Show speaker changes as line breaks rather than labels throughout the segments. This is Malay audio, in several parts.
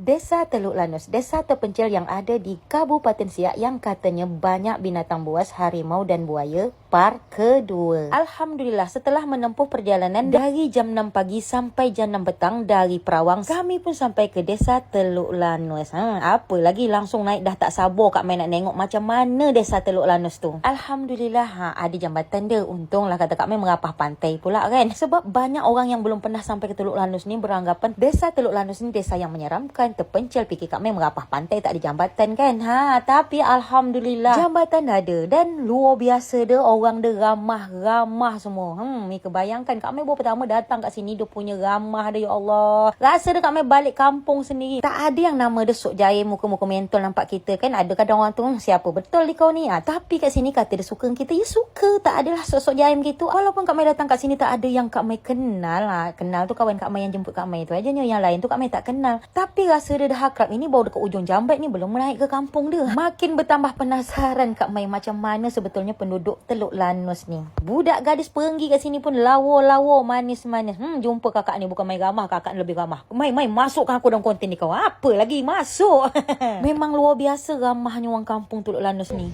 Desa Teluk Lanus, desa terpencil yang ada di Kabupaten Siak yang katanya banyak binatang buas, harimau dan buaya. Part kedua. Alhamdulillah, setelah menempuh perjalanan dari jam 6 pagi sampai jam 6 petang dari Perawang, kami pun sampai ke desa Teluk Lanus. Apa lagi, langsung naik, dah tak sabar Kak Mai nak tengok macam mana desa Teluk Lanus tu. Alhamdulillah, ada jambatan dia. Untunglah kata Kak Mai merapah pantai pula kan. Sebab banyak orang yang belum pernah sampai ke Teluk Lanus ni beranggapan desa Teluk Lanus ni desa yang menyeramkan, terpencil, fikir Kak Mai merapah pantai tak ada jambatan kan. Tapi Alhamdulillah jambatan ada dan luar biasa dia, orang dia ramah semua. Mika bayangkan Kak Mai baru pertama datang kat sini, dia punya ramah dia, ya Allah. Rasa dia Kak Mai balik kampung sendiri. Tak ada yang nama dia sok jahil, muka-muka mentol nampak kita kan. Ada kadang orang tu, siapa betul ni kau ni? Tapi kat sini kata dia suka kita, ya suka. Tak adalah sok-sok jahil gitu. Walaupun Kak Mai datang kat sini tak ada yang Kak Mai kenal. Kenal tu kawan Kak Mai yang jemput Kak Mai tu aja ni, yang lain tu Kak Mai tak kenal. Tapi rasa dia dah akrab. Ini baru dekat ujung jambat ni, belum naik ke kampung dia. Makin bertambah penasaran Kak Mai macam mana sebetulnya penduduk Teluk Lanus ni. Budak gadis perenggi kat sini pun lawa-lawa, manis-manis. Jumpa kakak ni bukan main ramah, kakak ni lebih ramah. Mai masukkan aku dalam konten ni kau. Apa lagi masuk. Memang luar biasa ramahnya orang kampung Teluk Lanus ni.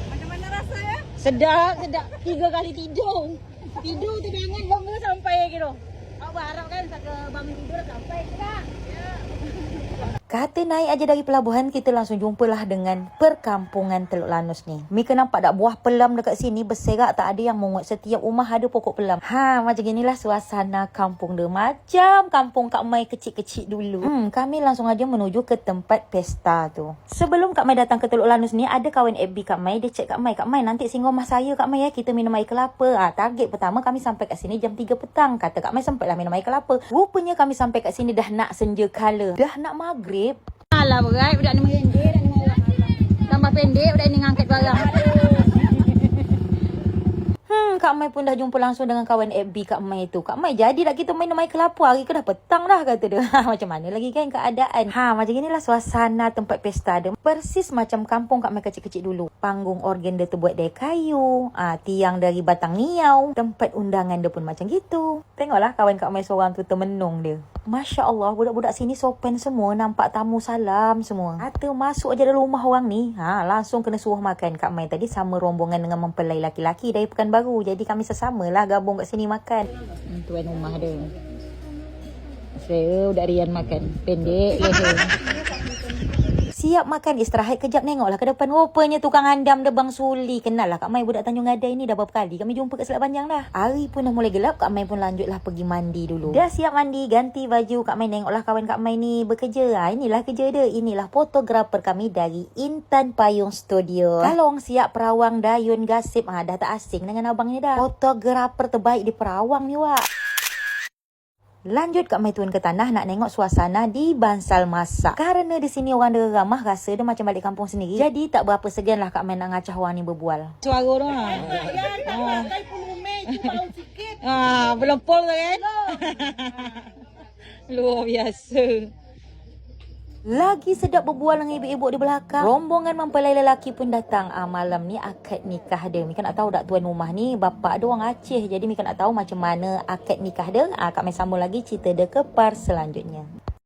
Macam mana rasanya?
Sedap. 3 kali tidur. Tidur tegangan bangga sampai gitu. Awak berharap kan tak ke bangun tidur sampai tak?
Kata naik aja dari pelabuhan, kita langsung jumpalah dengan perkampungan Teluk Lanus ni. Mika nampak tak buah pelam dekat sini berserak, tak ada yang mungut. Setiap rumah ada pokok pelam. Macam inilah suasana kampung dia. Macam kampung Kak Mai kecil-kecil dulu. Kami langsung aja menuju ke tempat pesta tu. Sebelum Kak Mai datang ke Teluk Lanus ni, ada kawan FB Kak Mai, dia cek Kak Mai nanti singgah rumah saya Kak Mai ya, kita minum air kelapa. Target pertama kami sampai kat sini jam 3 petang. Kata Kak Mai sempatlah minum air kelapa. Rupanya kami sampai kat sini dah nak senja kala. Dah nak maghrib.
Alah berat budak ni pendek, dah ni marah. Tambah pendek budak ni ngangkat barang.
Kak Mai pun dah jumpa langsung dengan kawan FB Kak Mai tu. Kak Mai, jadi dah kita main kelapa, hari ke dah petang dah kata dia. Macam mana lagi kan keadaan. Macam inilah suasana tempat pesta dia. Persis macam kampung Kak Mai kecil-kecil dulu. Panggung organ dia tu buat dari kayu. Tiang dari batang niau. Tempat undangan dia pun macam gitu. Tengoklah kawan Kak Mai seorang tu termenung dia. Masya Allah, budak-budak sini sopan semua. Nampak tamu salam semua. Kata masuk aja dalam rumah orang ni, langsung kena suruh makan. Kak Mai tadi sama rombongan dengan mempelai laki-laki dari Pekanbaru. Jadi kami sesamalah gabung kat sini makan.
Tuan rumah dia. Saya budak Rian makan. Pendek leher.
Siap makan, istirahat kejap, tengoklah ke depan. Rupanya tukang andam dia Bang Suli. Kenal lah Kak Mai budak Tanjung Gadai ni, dah berapa kali kami jumpa kat Selat Panjang dah. Hari pun dah mulai gelap, Kak Mai pun lanjutlah pergi mandi dulu. Dah siap mandi, ganti baju, Kak Mai tengoklah kawan Kak Mai ni bekerja. Inilah kerja dia. Inilah fotografer kami dari Intan Payung Studio. Kalau orang Siak, Perawang, Dayun, Gasip, dah tak asing dengan abang ni dah. Fotografer terbaik di Perawang ni wak. Lanjut Kak Mai turun ke tanah nak tengok suasana di Bansal masak. Kerana di sini orang dia ramah, rasa dia macam balik kampung sendiri. Jadi tak berapa segan lah Kak Mai nak ngacah orang ni berbual.
Suara tu belum pol kan? Luar biasa.
Lagi sedap berbual dengan ibu-ibu di belakang. Rombongan mempelai lelaki pun datang. Malam ni akad nikah dia. Mika nak tahu tak tuan rumah ni bapa dia orang Aceh. Jadi Mika nak tahu macam mana akad nikah dia. Kak Mai sambung lagi cerita dia ke part selanjutnya.